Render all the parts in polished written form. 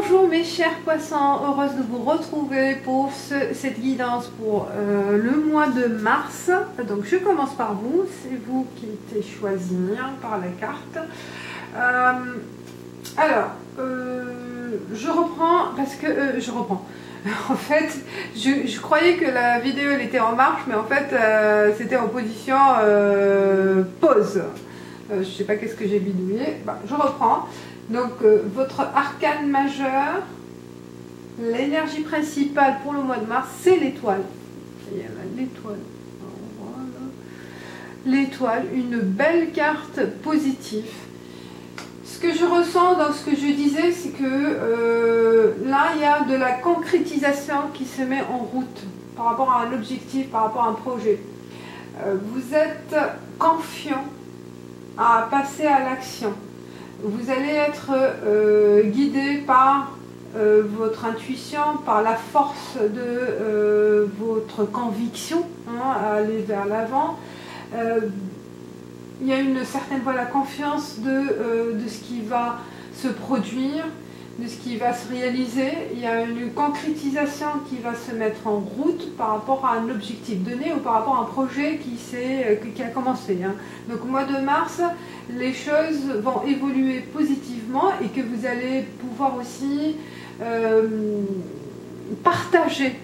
Bonjour mes chers poissons, heureuse de vous retrouver pour cette guidance pour le mois de mars. Donc je commence par vous, c'est vous qui êtes choisi par la carte. Je reprends parce que je reprends. En fait, je croyais que la vidéo elle était en marche, mais en fait c'était en position pause. Je sais pas qu'est-ce que j'ai bidouillé. Bah, je reprends. Donc votre arcane majeur, l'énergie principale pour le mois de mars, c'est l'étoile. Il y a l'étoile. Voilà. L'étoile, une belle carte positive. Ce que je ressens dans ce que je disais, c'est que là, il y a de la concrétisation qui se met en route par rapport à un objectif, par rapport à un projet. Vous êtes confiant à passer à l'action. Vous allez être guidé par votre intuition, par la force de votre conviction à aller vers l'avant. Il y a une certaine confiance de ce qui va se produire, de ce qui va se réaliser. Il y a une concrétisation qui va se mettre en route par rapport à un objectif donné ou par rapport à un projet qui a commencé. Donc au mois de mars, les choses vont évoluer positivement et que vous allez pouvoir aussi partager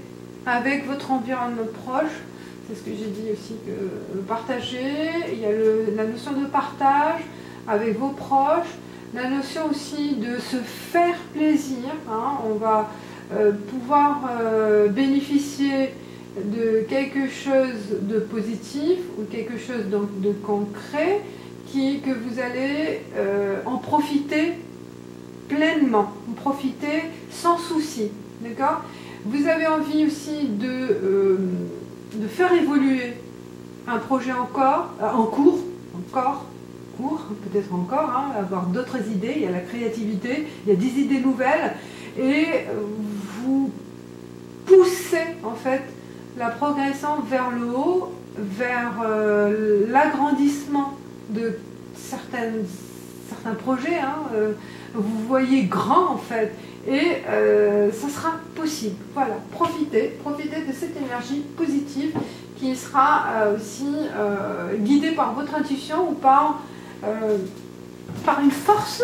avec votre environnement proche. C'est ce que j'ai dit aussi, que partager, il y a la notion de partage avec vos proches, la notion aussi de se faire plaisir. On va pouvoir bénéficier de quelque chose de positif ou quelque chose de concret que vous allez en profiter pleinement, en profiter sans souci, d'accord? Vous avez envie aussi de faire évoluer un projet en cours, peut-être encore, avoir d'autres idées, il y a la créativité, il y a des idées nouvelles, et vous poussez en fait la progression vers le haut, vers l'agrandissement de certains projets, vous voyez grand en fait, et ça sera possible. Voilà, profitez de cette énergie positive qui sera aussi guidée par votre intuition ou par une force,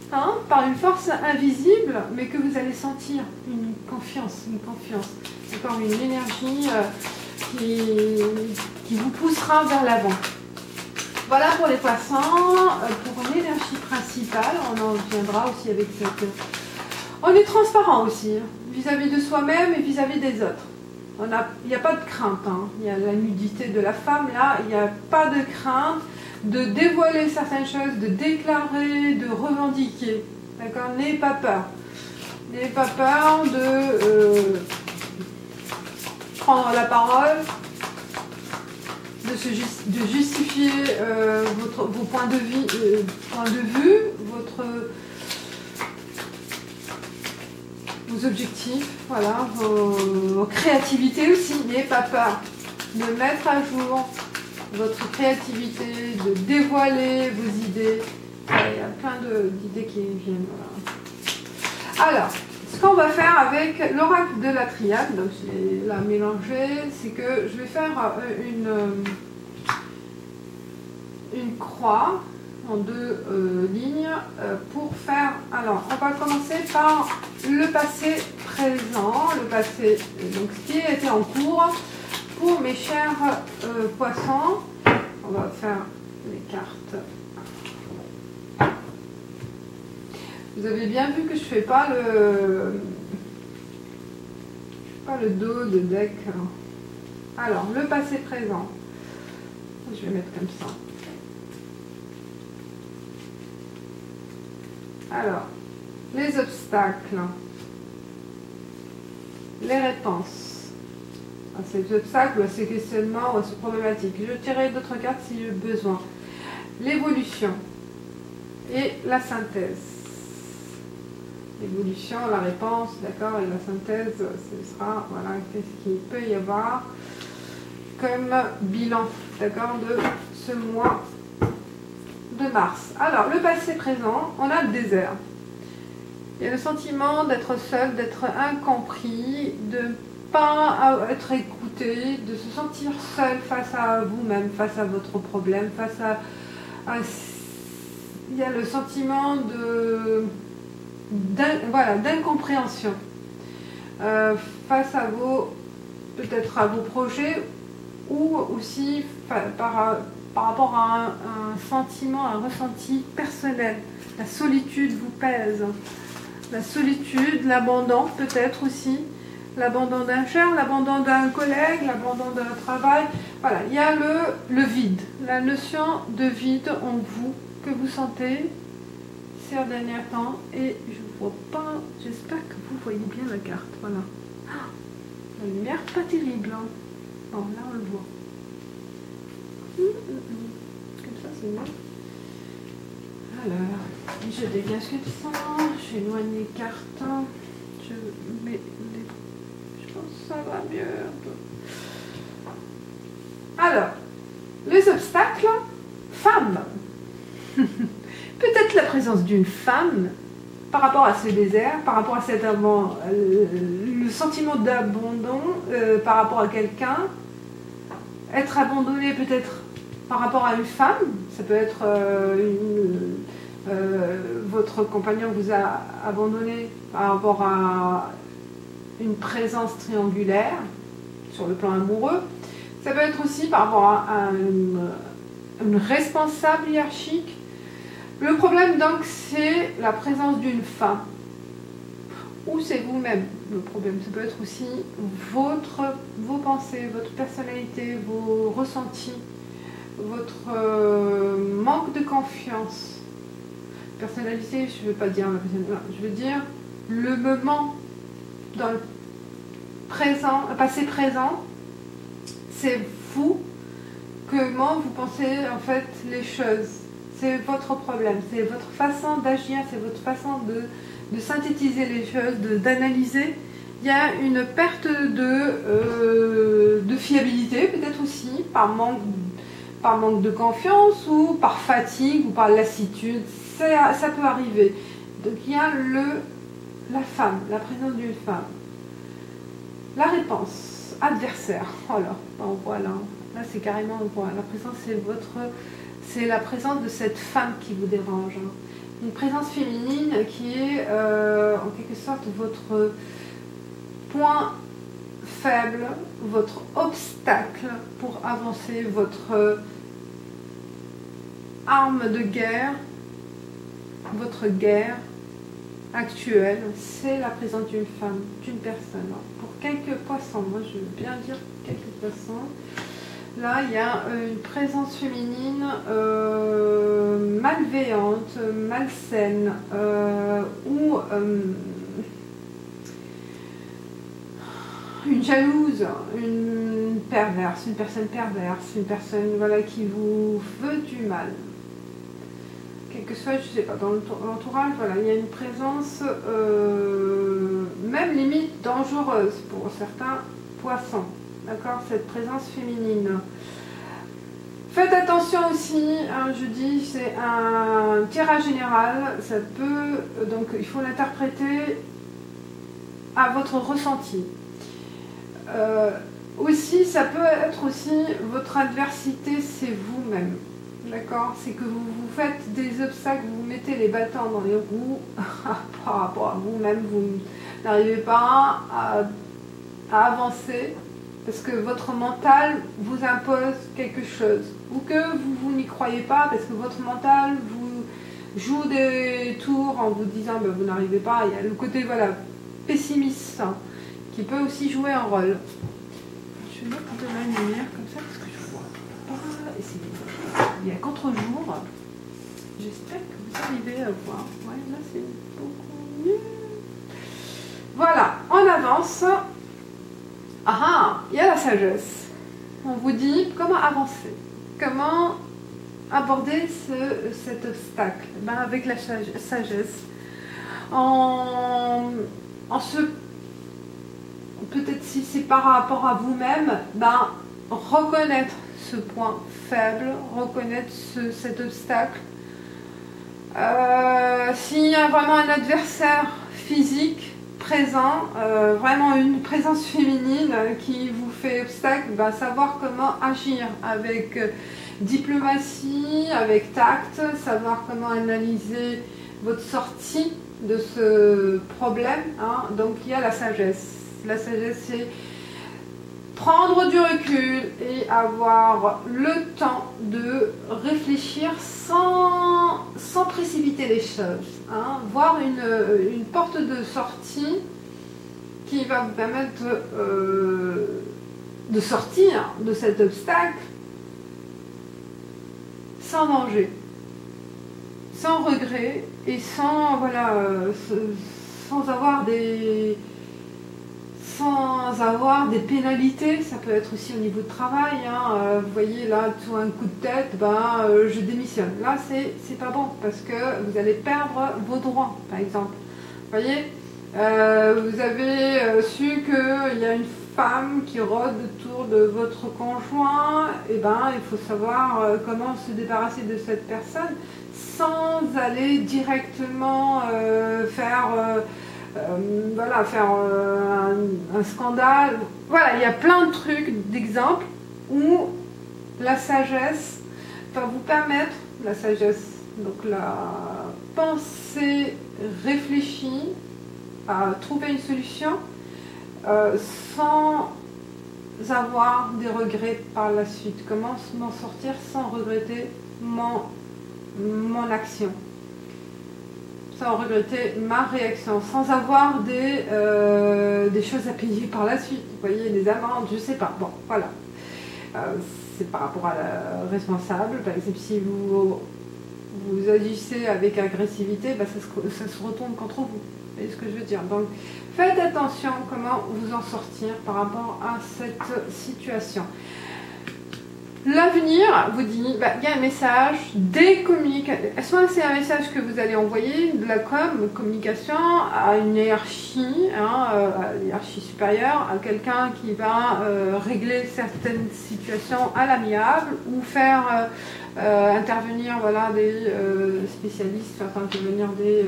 par une force invisible, mais que vous allez sentir une confiance, encore une énergie qui vous poussera vers l'avant. Voilà pour les poissons. Pour l'énergie principale, on en viendra aussi avec cette... On est transparent aussi, vis-à-vis de soi-même et vis-à-vis des autres. Il n'y a pas de crainte, il y a la nudité de la femme, là, il n'y a pas de crainte de dévoiler certaines choses, de déclarer, de revendiquer. D'accord? N'ayez pas peur. N'ayez pas peur de prendre la parole, de justifier vos points de vue, vos objectifs, voilà, vos créativités aussi. N'ayez pas peur de mettre à jour votre créativité, de dévoiler vos idées. Il y a plein d'idées qui viennent. Voilà. Alors, ce qu'on va faire avec l'oracle de la triade, donc je vais la mélanger, c'est que je vais faire une croix en deux lignes pour faire... Alors, on va commencer par le passé présent, donc ce qui était en cours pour mes chers poissons. On va faire les cartes. Vous avez bien vu que je ne fais pas le dos de deck. Alors, le passé présent. Je vais mettre comme ça. Alors, les obstacles, les réponses à ces obstacles, à ces questionnements, à ces problématiques. Je tirerai d'autres cartes si j'ai besoin. L'évolution et la synthèse. L'évolution, la réponse, d'accord, et la synthèse, ce sera, voilà, qu'est-ce qu'il peut y avoir comme bilan, d'accord, de ce mois de mars. Alors, le passé présent, on a le désert. Il y a le sentiment d'être seul, d'être incompris, de ne pas être écouté, de se sentir seul face à vous-même, face à votre problème, face à... Il y a le sentiment d'incompréhension face à peut-être à vos projets, ou aussi par rapport à un sentiment, un ressenti personnel. La solitude vous pèse. La solitude, l'abandon peut-être aussi, l'abandon d'un cher, l'abandon d'un collègue, l'abandon d'un travail. Voilà, il y a le vide, la notion de vide en vous que vous sentez ces derniers temps. Et je ne vois pas, j'espère que vous voyez bien la carte. Voilà. La lumière pas terrible. Hein. Bon, là on le voit. Comme ça c'est mieux. Alors, je dégage comme ça, j'éloigne les cartes, je mets les... Je pense que ça va mieux un peu. Alors, les obstacles, femme. Peut-être la présence d'une femme par rapport à ce désert, par rapport à cet le sentiment d'abandon par rapport à quelqu'un, être abandonné peut-être par rapport à une femme, ça peut être votre compagnon vous a abandonné par rapport à une présence triangulaire sur le plan amoureux. Ça peut être aussi par rapport à une responsable hiérarchique. Le problème donc c'est la présence d'une femme, ou c'est vous-même le problème. Ça peut être aussi vos pensées, votre personnalité, vos ressentis, votre manque de confiance. Personnalité, je ne veux pas dire la personnalité, je veux dire le moment dans le présent, passé présent, c'est vous, comment vous pensez en fait les choses. C'est votre problème, c'est votre façon d'agir, c'est votre façon de synthétiser les choses, d'analyser. Il y a une perte de fiabilité, peut-être aussi, par manque de confiance, ou par fatigue, ou par lassitude. Ça peut arriver. Donc il y a la femme, la présence d'une femme. La réponse, adversaire. Voilà, on voit là. Là c'est carrément, on voit. La présence, c'est la présence de cette femme qui vous dérange. Une présence féminine qui est en quelque sorte votre point faible, votre obstacle pour avancer, votre arme de guerre, votre guerre actuelle, c'est la présence d'une femme, d'une personne. Pour quelques poissons, moi je veux bien dire quelques poissons, là il y a une présence féminine malveillante, malsaine, ou une jalouse, une perverse, une personne perverse, une personne voilà, qui vous veut du mal. Quel que soit, je sais pas, dans l'entourage, voilà, il y a une présence même limite dangereuse pour certains poissons, d'accord, cette présence féminine. Faites attention aussi, hein, je dis, c'est un tirage général, ça peut, donc il faut l'interpréter à votre ressenti. Aussi, ça peut être aussi votre adversité, c'est vous-même. D'accord, c'est que vous faites des obstacles, vous mettez les bâtons dans les roues par rapport à vous-même, vous n'arrivez pas à avancer parce que votre mental vous impose quelque chose, ou que vous n'y croyez pas parce que votre mental vous joue des tours en vous disant ben, vous n'arrivez pas. Il y a le côté voilà, pessimiste hein, qui peut aussi jouer un rôle. Je vais mettre de la lumière comme ça parce que je ne vois pas. Et il y a contre-jour. J'espère que vous arrivez à voir. Ouais, là c'est beaucoup mieux. Voilà, on avance. Ah, il y a la sagesse. On vous dit comment avancer, comment aborder cet obstacle. Ben, avec la sagesse. Peut-être si c'est par rapport à vous-même, ben, reconnaître ce point faible, reconnaître cet obstacle, S'il y a vraiment un adversaire physique présent, vraiment une présence féminine qui vous fait obstacle, ben, savoir comment agir avec diplomatie, avec tact, savoir comment analyser votre sortie de ce problème, hein. Donc il y a la sagesse. La sagesse, c'est prendre du recul et avoir le temps de réfléchir sans précipiter les choses, hein. Voir une porte de sortie qui va vous permettre de sortir de cet obstacle sans danger, sans regret et sans, voilà, sans avoir des pénalités. Ça peut être aussi au niveau de travail, hein. Vous voyez là, tout un coup de tête, ben, je démissionne. Là, c'est pas bon parce que vous allez perdre vos droits, par exemple. Vous voyez, vous avez su qu'il y a une femme qui rôde autour de votre conjoint, et ben, il faut savoir comment se débarrasser de cette personne sans aller directement faire un scandale. Voilà, il y a plein de trucs, d'exemples où la sagesse va vous permettre, la sagesse, donc la pensée réfléchie, à trouver une solution sans avoir des regrets par la suite. Comment m'en sortir sans regretter mon action, sans regretter ma réaction, sans avoir des choses à payer par la suite, vous voyez, des amendes, je sais pas, bon, voilà. C'est par rapport à la responsable, par exemple, si vous agissez avec agressivité, ben ça se retourne contre vous, vous voyez ce que je veux dire. Donc, faites attention comment vous en sortir par rapport à cette situation. L'avenir vous dit, bah, il y a un message, des communications, soit c'est un message que vous allez envoyer, de la communication à une hiérarchie, hein, à une hiérarchie supérieure, à quelqu'un qui va régler certaines situations à l'amiable ou faire intervenir, voilà, des spécialistes, faire intervenir des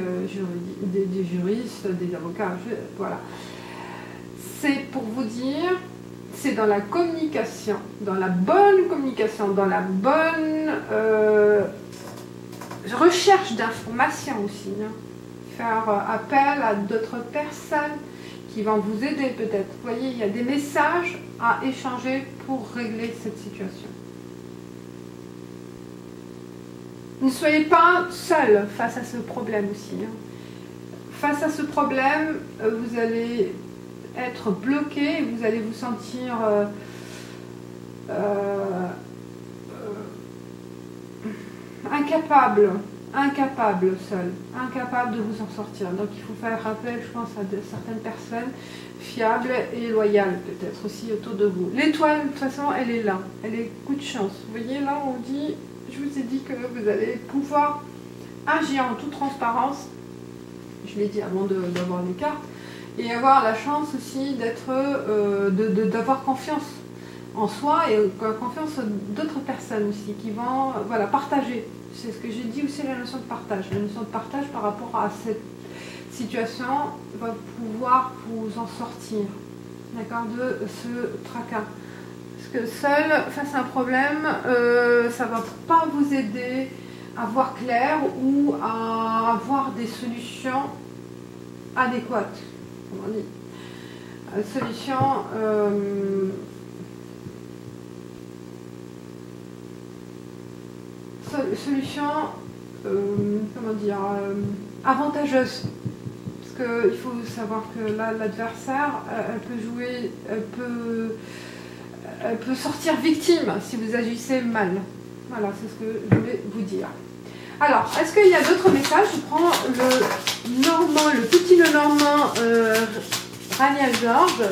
juristes, des avocats, voilà. C'est pour vous dire, c'est dans la communication, dans la bonne communication, dans la bonne recherche d'informations aussi, hein. Faire appel à d'autres personnes qui vont vous aider peut-être. Vous voyez, il y a des messages à échanger pour régler cette situation. Ne soyez pas seul face à ce problème aussi, hein. Face à ce problème, vous allez être bloqué, vous allez vous sentir incapable seul, incapable de vous en sortir. Donc il faut faire appel, je pense, à certaines personnes fiables et loyales peut-être aussi autour de vous. L'étoile, de toute façon, elle est là, elle est coup de chance. Vous voyez, là on dit, je vous ai dit que vous allez pouvoir agir en toute transparence, je l'ai dit avant d'avoir les cartes, et avoir la chance aussi d'avoir confiance en soi et confiance d'autres personnes aussi qui vont, voilà, partager. C'est ce que j'ai dit aussi, la notion de partage. La notion de partage par rapport à cette situation va pouvoir vous en sortir, d'accord, de ce tracas. Parce que seul, face à un problème, ça ne va pas vous aider à voir clair ou à avoir des solutions adéquates. Comment on dit, solution comment dire, avantageuse, parce qu'il faut savoir que là l'adversaire elle peut jouer, elle peut sortir victime si vous agissez mal. Voilà, c'est ce que je voulais vous dire. Alors, est-ce qu'il y a d'autres messages? Je prends le Normand, le petit Lenormand Raniel Georges.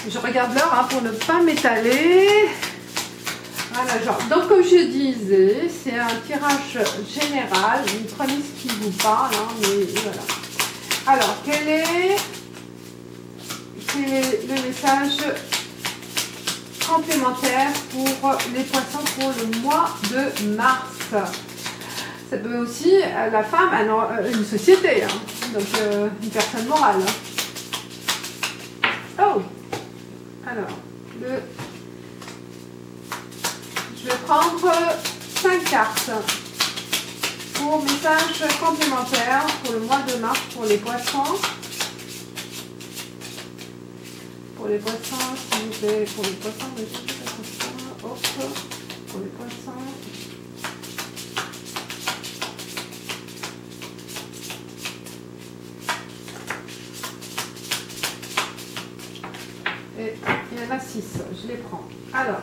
Je regarde l'heure, hein, pour ne pas m'étaler. Voilà, genre. Donc, comme je disais, c'est un tirage général. Vous prenez ce qui vous parle, hein, mais voilà. Alors, quel est le message complémentaire pour les poissons pour le mois de mars? Ça peut aussi, la femme, une société, hein, donc une personne morale. Oh, alors, je vais prendre 5 cartes pour message complémentaire pour le mois de mars pour les poissons. Pour les poissons, s'il vous plaît, pour les poissons, hop, pour les poissons. Et il y en a 6, je les prends. Alors,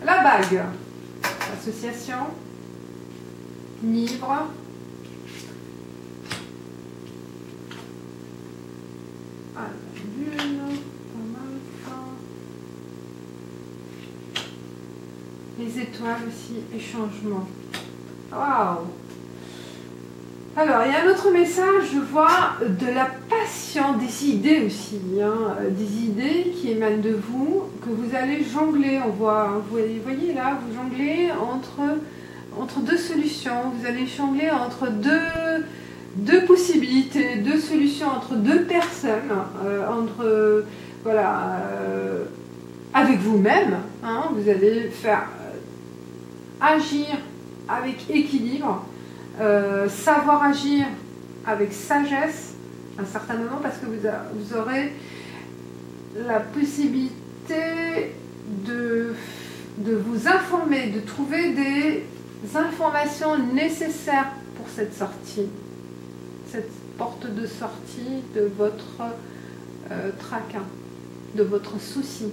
la bague, association, livre, lune, pas mal ça. Les étoiles aussi et changement. Waouh! Alors, il y a un autre message, je vois de la passion, des idées aussi, hein, des idées qui émanent de vous, que vous allez jongler. On voit, vous voyez là, vous jonglez entre deux solutions, vous allez jongler entre deux possibilités, deux solutions entre deux personnes, voilà, avec vous-même, hein, vous allez faire agir avec équilibre. Savoir agir avec sagesse à un certain moment, parce que vous aurez la possibilité de vous informer, de trouver des informations nécessaires pour cette sortie, cette porte de sortie de votre tracas, de votre souci.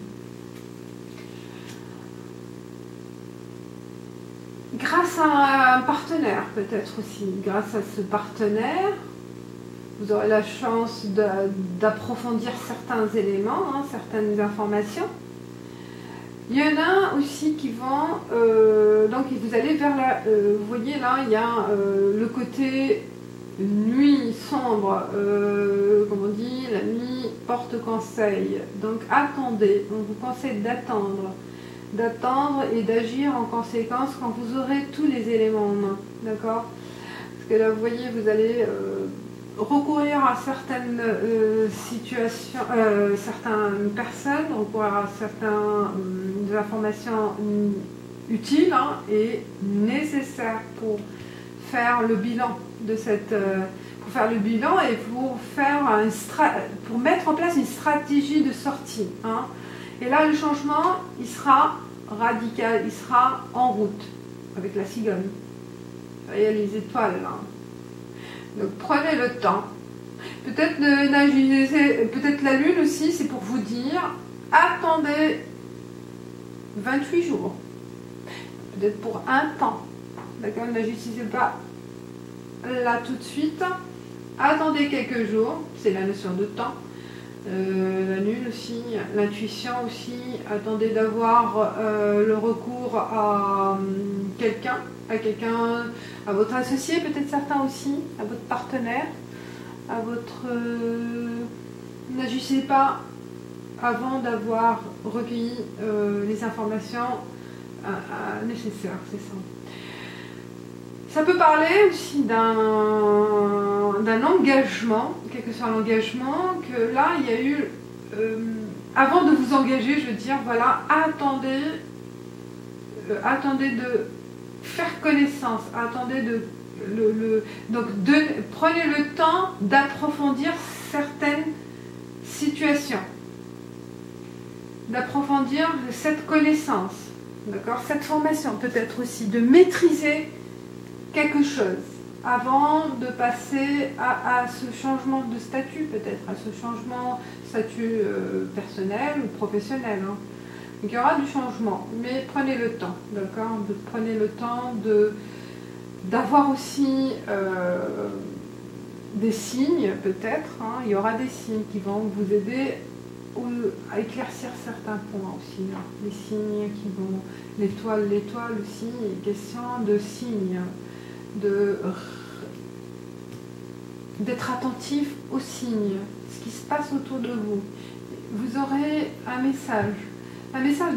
Grâce à un partenaire, peut-être aussi. Grâce à ce partenaire, vous aurez la chance d'approfondir certains éléments, hein, certaines informations. Il y en a aussi qui vont... donc vous allez vers la... vous voyez là, il y a le côté nuit sombre, comme on dit, la nuit porte conseil. Donc attendez, on vous conseille d'attendre et d'agir en conséquence quand vous aurez tous les éléments en main, d'accord? Parce que là, vous voyez, vous allez recourir à certaines situations, certaines personnes, recourir à certaines informations utiles, hein, et nécessaires pour faire le bilan de cette... pour faire le bilan et pour mettre en place une stratégie de sortie, hein. Et là, le changement, il sera radical, il sera en route, avec la cigogne. Vous voyez les étoiles, là. Donc, prenez le temps. Peut-être peut-être la lune aussi, c'est pour vous dire, attendez 28 jours. Peut-être pour un temps. D'accord, n'agissez pas là tout de suite. Attendez quelques jours, c'est la notion de temps. La lune aussi, l'intuition aussi, attendez d'avoir le recours à quelqu'un, à votre associé, peut-être certains aussi, à votre partenaire, à votre... N'agissez pas avant d'avoir recueilli les informations nécessaires, c'est ça. Ça peut parler aussi d'un engagement, quel que soit l'engagement, que là, il y a eu, avant de vous engager, je veux dire, voilà, attendez de faire connaissance, attendez prenez le temps d'approfondir certaines situations, d'approfondir cette connaissance, d'accord, cette formation peut-être aussi, de maîtriser quelque chose avant de passer à ce changement de statut, peut-être à ce changement de statut personnel ou professionnel, hein. Donc il y aura du changement, mais prenez le temps, d'accord, prenez le temps d'avoir aussi des signes, peut-être, hein. Il y aura des signes qui vont vous aider à éclaircir certains points aussi, hein. Les signes qui vont, l'étoile aussi, question de signes, d'être attentif aux signes, ce qui se passe autour de vous. Vous aurez un message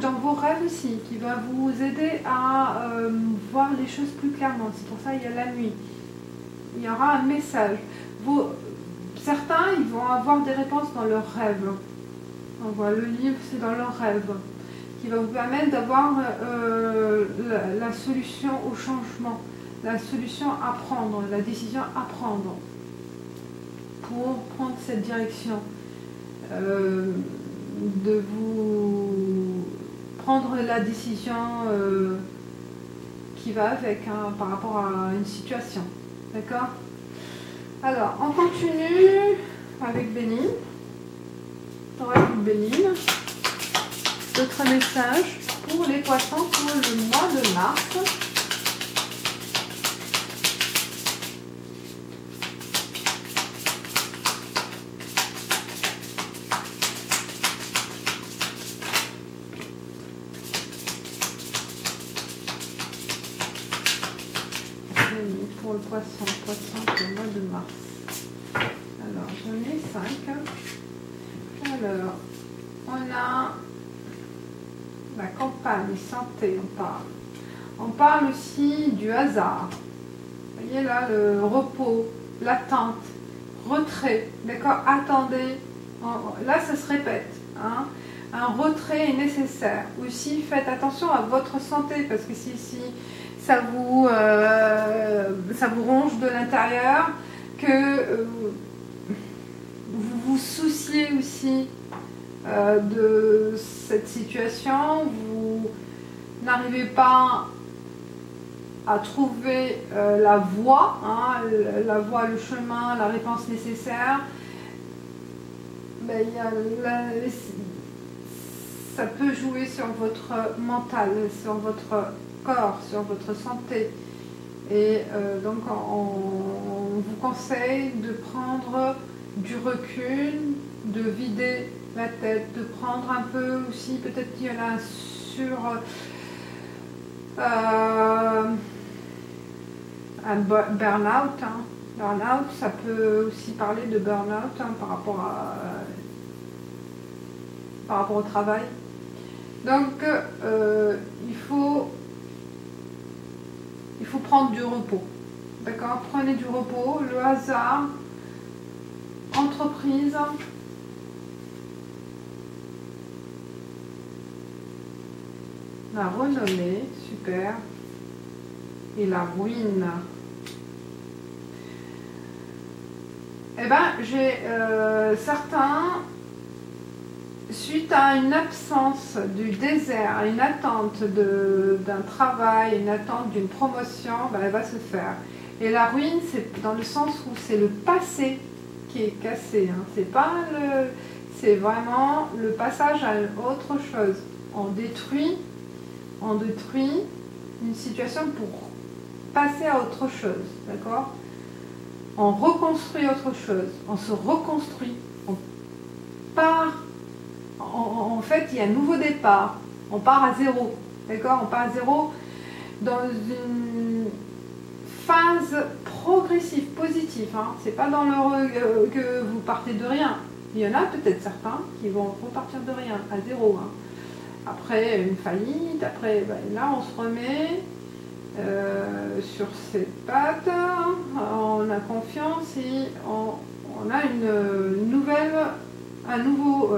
dans vos rêves aussi, qui va vous aider à voir les choses plus clairement. C'est pour ça qu'il y a la nuit. Il y aura un message. Certains, ils vont avoir des réponses dans leurs rêves. On voit le livre, c'est dans leurs rêves, qui va vous permettre d'avoir la solution au changement, la solution à prendre, la décision à prendre pour prendre cette direction, de vous prendre la décision qui va avec, hein, par rapport à une situation. D'accord? Alors, on continue avec Béline. Béline. D'autres messages pour les poissons pour le mois de mars. Pour le poisson pour le mois de mars. Alors, j'en ai 5. Alors, on a la campagne, santé, on parle. On parle aussi du hasard. Vous voyez là, le repos, l'attente, retrait. D'accord? Attendez. Là, ça se répète. Hein? Un retrait est nécessaire. Aussi, faites attention à votre santé, parce que si ça vous ronge de l'intérieur, que vous vous souciez aussi de cette situation, vous n'arrivez pas à trouver la voie, hein, le chemin, la réponse nécessaire, ben, ça peut jouer sur votre mental, sur votre corps, sur votre santé. Et donc on vous conseille de prendre du recul, de vider la tête, de prendre un peu aussi, peut-être qu'il y en a sur un burn-out. Hein. Burn-out, ça peut aussi parler de burn-out, hein, par rapport au travail. Donc il faut prendre du repos. D'accord? Prenez du repos, le hasard, entreprise. La renommée, super. Et la ruine. Eh bien, j'ai certains, suite à une absence du désert, à une attente d'un travail, une attente d'une promotion, ben, elle va se faire. Et la ruine, c'est dans le sens où c'est le passé qui est cassé. Hein. C'est vraiment le passage à autre chose. On détruit une situation pour passer à autre chose, d'accord? On reconstruit autre chose, on se reconstruit, on part, en fait il y a un nouveau départ, on part à zéro, d'accord? On part à zéro dans une phase progressive, positive, hein. C'est pas dans l'heureux que vous partez de rien. Il y en a peut-être certains qui vont repartir de rien, à zéro, hein. Après une faillite, après ben, là on se remet sur ses pattes, on a confiance et on a un nouveau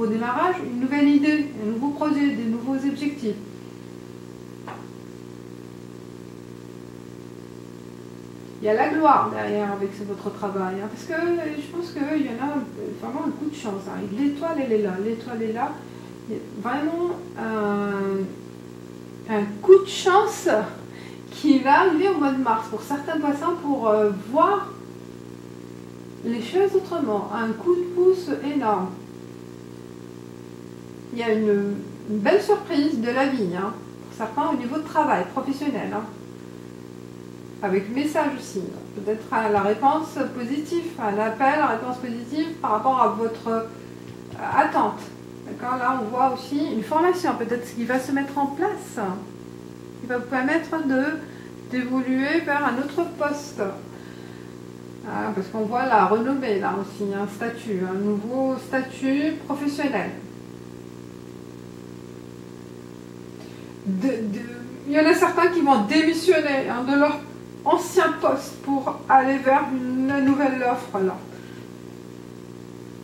démarrage, une nouvelle idée, un nouveau projet, des nouveaux objectifs. Il y a la gloire derrière avec votre travail, hein, parce que je pense qu'il y en a vraiment un coup de chance. Hein. L'étoile, elle est là. L'étoile est là. Il y a vraiment un coup de chance qui va arriver au mois de mars pour certains poissons pour voir les choses autrement. Un coup de pouce énorme. Il y a une belle surprise de la vie, hein, pour certains au niveau de travail professionnel. Hein. Avec message aussi, peut-être la réponse positive, un appel, la réponse positive par rapport à votre attente. D'accord? Là, on voit aussi une formation, peut-être ce qui va se mettre en place, qui va vous permettre d'évoluer vers un autre poste. Ah, parce qu'on voit la renommée, là aussi, un statut, un nouveau statut professionnel. il y en a certains qui vont démissionner hein, de leur ancien poste pour aller vers une nouvelle offre là.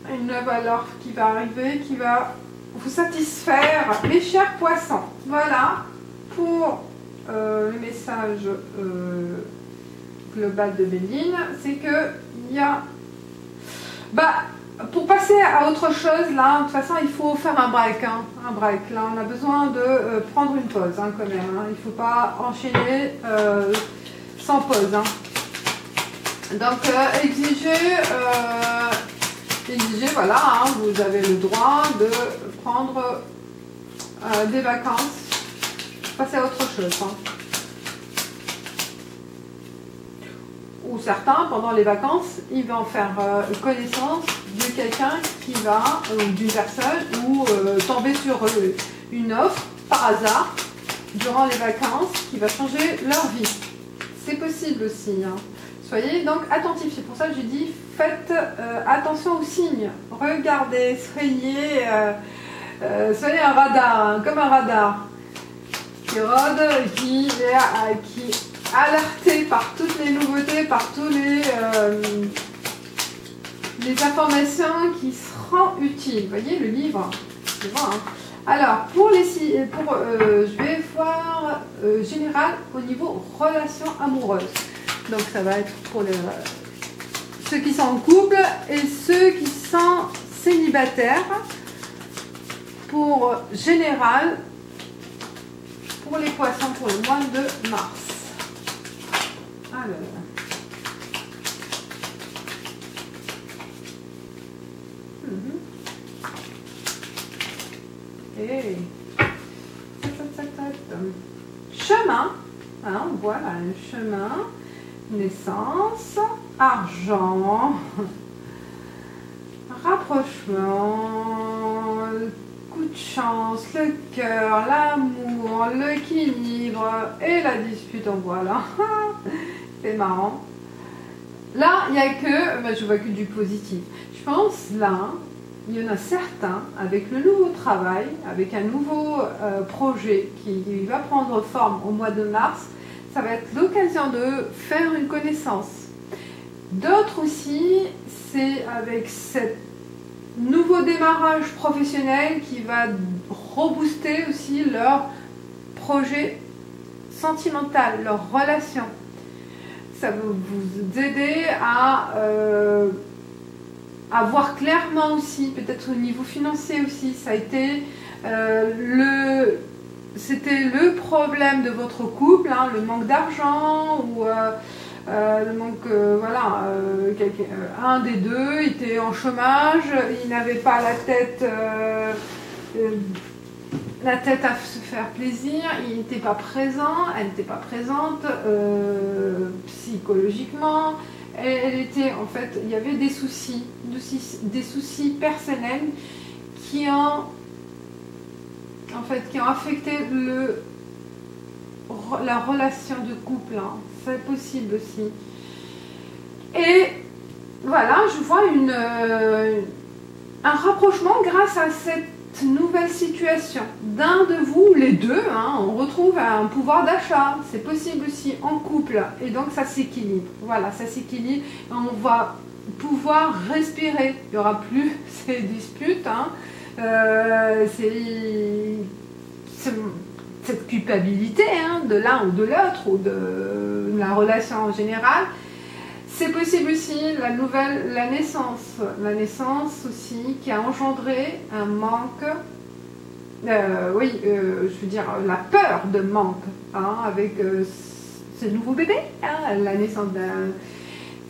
Une nouvelle offre qui va arriver, qui va vous satisfaire, mes chers poissons. Voilà pour le message global de Béline. C'est que il y a... pour passer à autre chose, là, de toute façon, il faut faire un break. Hein, un break. Là, on a besoin de prendre une pause hein, quand même. Hein. Il ne faut pas enchaîner sans pause. Hein. Donc, exiger, voilà, hein, vous avez le droit de prendre des vacances, passer à autre chose. Hein. Ou certains, pendant les vacances, ils vont faire connaissance de quelqu'un qui va, ou d'une personne, ou tomber sur une offre par hasard durant les vacances qui va changer leur vie. C'est possible aussi. Hein. Soyez donc attentifs. C'est pour ça que j'ai dit faites attention aux signes. Regardez, soyez un radar, hein, comme un radar qui rôde, qui est alerté par toutes les nouveautés, par tous les informations qui seront utiles. Vous voyez le livre, c'est bon, hein. Alors, je vais voir général au niveau relations amoureuses. Donc, ça va être pour ceux qui sont en couple et ceux qui sont célibataires. Pour général, pour les poissons, pour le mois de mars. Alors. Et chemin, hein, voilà un chemin, naissance, argent, rapprochement, coup de chance, le cœur, l'amour, l'équilibre et la dispute, en voilà. C'est marrant. Là, il n'y a que, je vois que du positif. Je pense là, il y en a certains, avec le nouveau travail, avec un nouveau projet qui va prendre forme au mois de mars, ça va être l'occasion de faire une connaissance. D'autres aussi, c'est avec ce nouveau démarrage professionnel qui va rebooster aussi leur projet sentimental, leur relation. Ça va vous aider à voir clairement aussi, peut-être au niveau financier aussi. Ça a été c'était le problème de votre couple, hein, le manque d'argent ou le manque, voilà, un des deux était en chômage, il n'avait pas la tête à se faire plaisir, il n'était pas présent, elle n'était pas présente psychologiquement. Elle était, en fait, il y avait des soucis personnels qui ont affecté la relation de couple. Hein. C'est possible aussi. Et voilà, je vois un rapprochement grâce à cette nouvelle situation. D'un de vous, les deux, hein, on retrouve un pouvoir d'achat. C'est possible aussi en couple. Et donc ça s'équilibre. Voilà, ça s'équilibre. On va pouvoir respirer. Il n'y aura plus ces disputes. Hein. Cette culpabilité hein, de l'un ou de l'autre ou de la relation en général. C'est possible aussi la naissance aussi qui a engendré un manque, je veux dire la peur de manque hein, avec ce nouveau bébé, hein, la naissance d'un...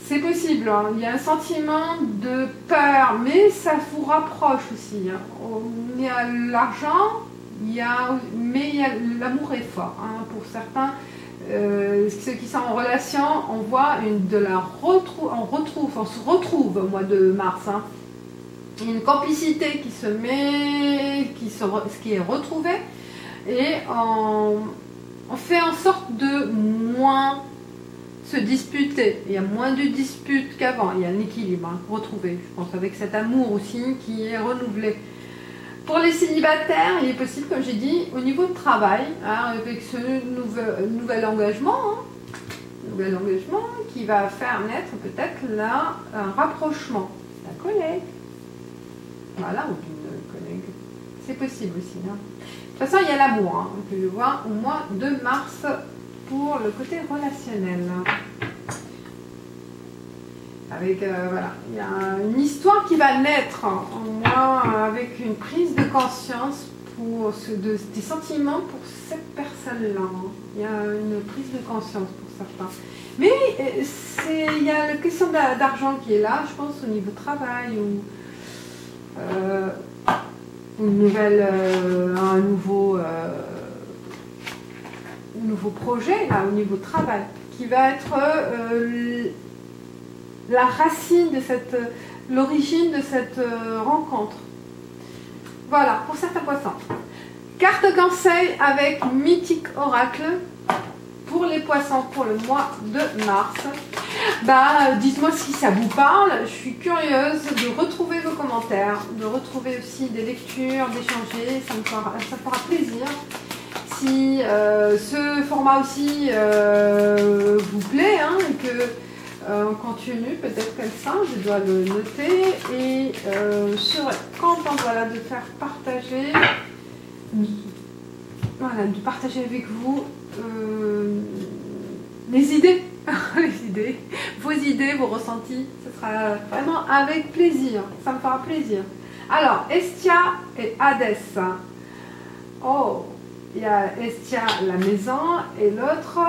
C'est possible, hein, il y a un sentiment de peur, mais ça vous rapproche aussi. Hein. Il y a l'argent, mais l'amour est fort hein, pour certains. Ceux qui sont en relation, on voit on se retrouve au mois de mars. Hein. Il y a une complicité qui qui est retrouvée et on fait en sorte de moins se disputer. Il y a moins de disputes qu'avant. Il y a un équilibre hein, retrouvé, je pense, avec cet amour aussi qui est renouvelé. Pour les célibataires, il est possible, comme j'ai dit, au niveau de travail, hein, avec ce nouvel engagement, qui va faire naître peut-être là un rapprochement d'un collègue, voilà, ou d'une collègue. C'est possible aussi. Hein. De toute façon, il y a l'amour, hein, que je vois au mois de mars pour le côté relationnel. Avec, voilà, il y a une histoire qui va naître en moi avec une prise de conscience pour des sentiments pour cette personne-là. Il y a une prise de conscience pour certains. Mais il y a la question d'argent qui est là, je pense, au niveau travail ou une nouvelle, un nouveau projet là, au niveau travail qui va être la racine de l'origine de cette rencontre. Voilà, pour certains poissons. Carte conseil avec Mythique Oracle pour les poissons pour le mois de mars. Bah, dites-moi si ça vous parle. Je suis curieuse de retrouver vos commentaires, de retrouver aussi des lectures, d'échanger. Ça me fera plaisir. Si ce format aussi vous plaît, hein, et que on continue, peut-être comme ça, je dois le noter et je serai contente, voilà, de faire partager, voilà, de partager avec vous les idées, vos idées, vos ressentis. Ce sera vraiment avec plaisir, ça me fera plaisir. Alors, Estia et Hadès. Oh, il y a Estia, la maison, et l'autre...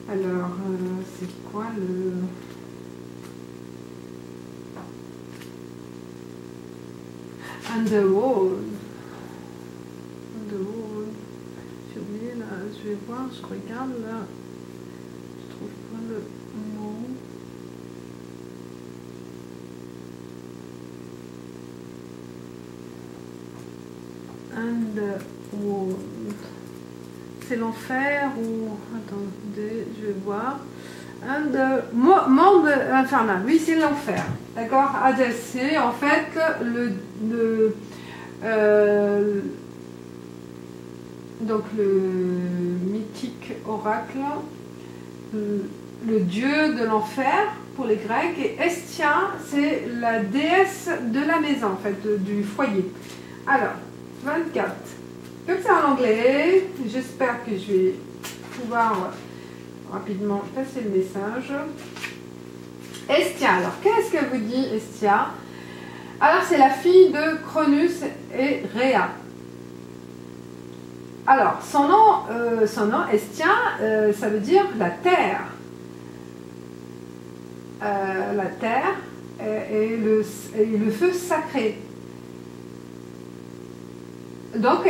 alors, c'est quoi le... Underworld. J'ai oublié là, je vais voir, je regarde là. Je trouve pas le mot. Underworld. C'est l'enfer ou... Attendez, je vais voir. Monde infernal. Oui, c'est l'enfer. D'accord. Hadès, c'est en fait donc le mythique oracle, le dieu de l'enfer pour les Grecs, et Estia, c'est la déesse de la maison, en fait, du foyer. Alors, 24. Comme c'est en anglais, j'espère que je vais pouvoir rapidement passer le message. Estia, alors qu'est-ce qu'elle vous dit, Estia? Alors c'est la fille de Cronus et Rhea. Alors son nom Estia, ça veut dire la terre. La terre et le feu sacré. Donc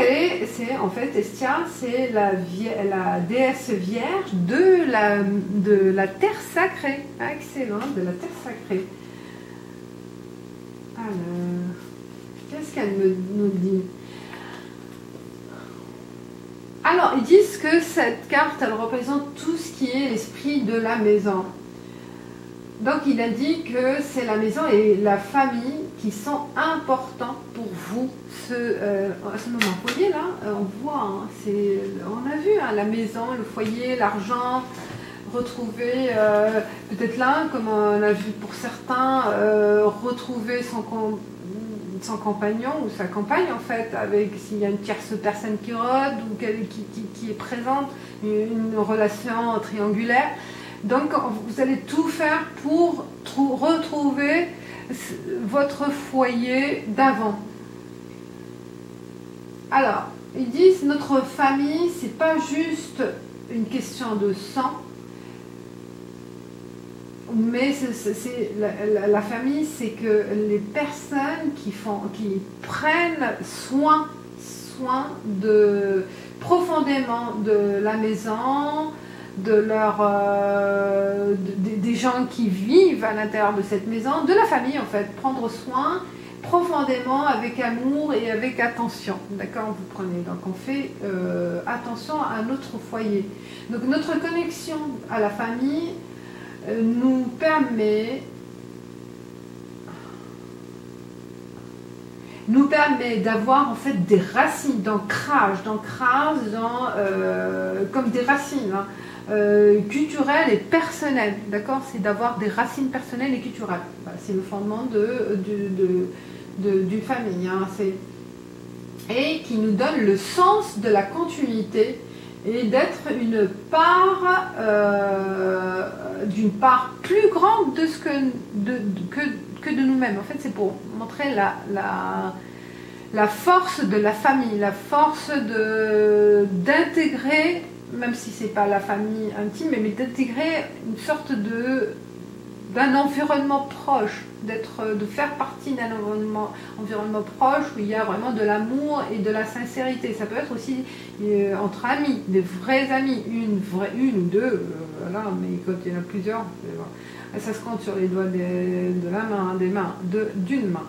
c'est en fait Estia, c'est la déesse vierge de la terre sacrée. Ah, excellent, de la terre sacrée. Alors, qu'est-ce qu'elle nous dit? Alors, ils disent que cette carte, elle représente tout ce qui est l'esprit de la maison. Donc, il a dit que c'est la maison et la famille qui sont importants pour vous à ce moment. Vous voyez là, on voit, hein, on a vu hein, la maison, le foyer, l'argent, retrouver, peut-être là, comme on a vu pour certains, retrouver son compagnon ou sa compagne en fait, avec s'il y a une tierce personne qui rôde ou qui est présente, une relation triangulaire. Donc vous allez tout faire pour retrouver votre foyer d'avant. Alors, ils disent notre famille, c'est pas juste une question de sang, mais la famille, c'est que les personnes qui prennent soin profondément de la maison, des gens qui vivent à l'intérieur de cette maison, de la famille en fait, prendre soin profondément avec amour et avec attention, d'accord, vous prenez, donc on fait attention à notre foyer, donc notre connexion à la famille nous permet d'avoir en fait des racines, d'ancrage comme des racines culturelles et personnelles, d'accord? C'est d'avoir des racines personnelles et culturelles. Voilà, c'est le fondement d'une famille, hein, et qui nous donne le sens de la continuité et d'être une part, d'une part plus grande de ce que de nous-mêmes. En fait, c'est pour montrer la force de la famille, la force d'intégrer, même si c'est pas la famille intime, mais d'intégrer une sorte d'un environnement proche, de faire partie d'un environnement proche où il y a vraiment de l'amour et de la sincérité. Ça peut être aussi entre amis, des vrais amis, une ou deux, voilà, mais quand il y en a plusieurs, ça se compte sur les doigts de la main, d'une main,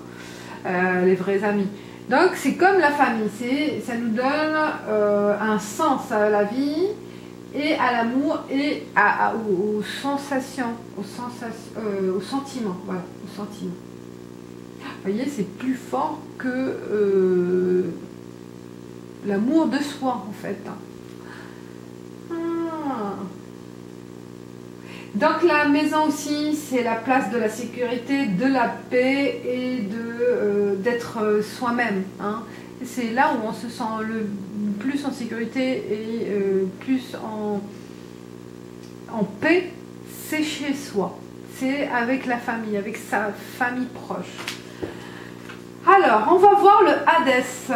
les vrais amis. Donc c'est comme la famille, ça nous donne un sens à la vie et à l'amour et aux sensations, aux sentiments, voilà, aux sentiments. Vous voyez, c'est plus fort que l'amour de soi, en fait. Donc la maison aussi, c'est la place de la sécurité, de la paix et d'être soi-même, hein. C'est là où on se sent le plus en sécurité et plus en paix, c'est chez soi. C'est avec la famille, avec sa famille proche. Alors, on va voir le Hadès,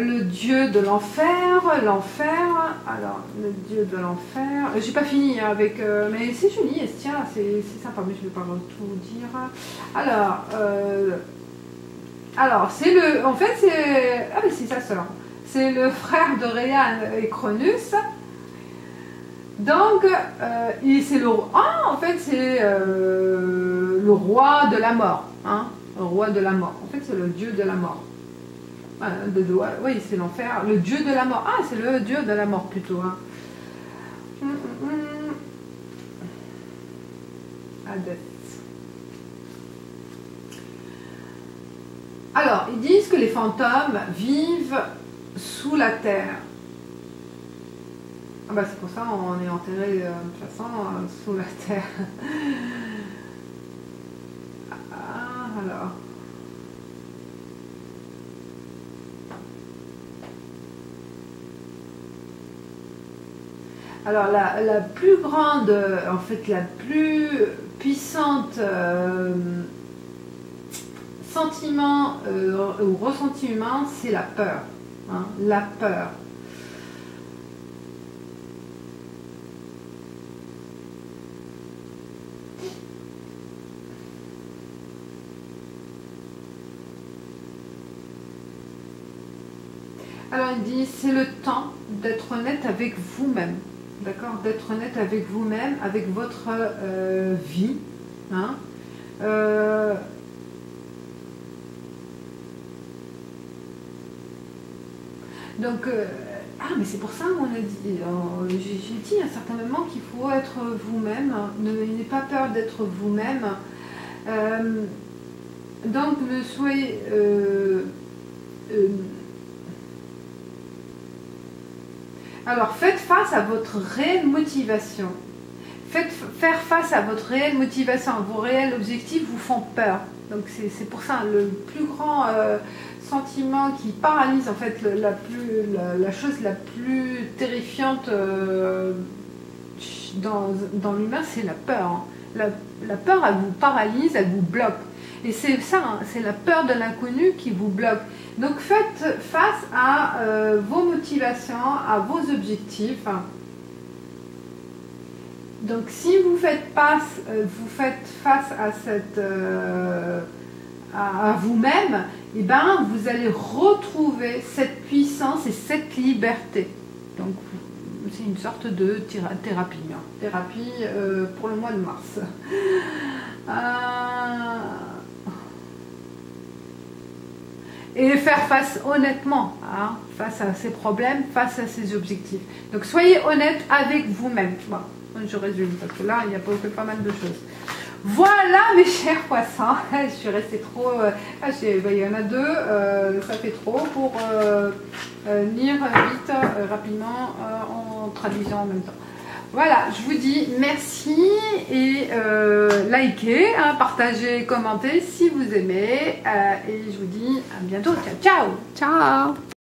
le dieu de l'enfer, alors le dieu de l'enfer, j'ai pas fini avec, mais c'est joli, tiens, c'est sympa, mais je vais pas tout dire. Alors c'est en fait c'est, ah mais c'est sa sœur, c'est le frère de Rhéan et Cronus, donc c'est en fait c'est le roi de la mort, hein. Roi de la mort. En fait, c'est le dieu de la mort. Oui, c'est l'enfer. Le dieu de la mort. Ah, c'est le dieu de la mort plutôt. Hein. Hadès. Alors, ils disent que les fantômes vivent sous la terre. Ah bah, c'est pour ça qu'on est enterré de toute façon sous la terre. Alors la plus grande, en fait la plus puissante sentiment ou ressenti humain, c'est la peur, hein, la peur. Alors il dit, c'est le temps d'être honnête avec vous-même, d'accord, d'être honnête avec vous-même, avec votre vie, hein. Donc, mais c'est pour ça qu'on a dit, j'ai dit à un certain moment qu'il faut être vous-même, n'ayez pas peur d'être vous-même, donc ne soyez... alors, faites face à votre réelle motivation. Faire face à votre réelle motivation, vos réels objectifs vous font peur. Donc, c'est pour ça, le plus grand sentiment qui paralyse, en fait, la chose la plus terrifiante dans l'humain, c'est la peur. La peur, elle vous paralyse, elle vous bloque. Et c'est ça, hein, c'est la peur de l'inconnu qui vous bloque. Donc faites face à vos motivations, à vos objectifs. Donc si vous faites face à à vous-même, et ben vous allez retrouver cette puissance et cette liberté. Donc c'est une sorte de thérapie, hein. Thérapie pour le mois de mars. Et faire face honnêtement, hein, face à ses problèmes, face à ses objectifs. Donc soyez honnête avec vous-même. Bon. je résume, parce que là, il y a pas mal de choses. Voilà mes chers poissons, je suis restée trop... il y en a deux, ça fait trop pour lire vite, rapidement, en traduisant en même temps. Voilà, je vous dis merci et likez, hein, partagez, commentez si vous aimez. Et je vous dis à bientôt. Ciao, ciao. Ciao.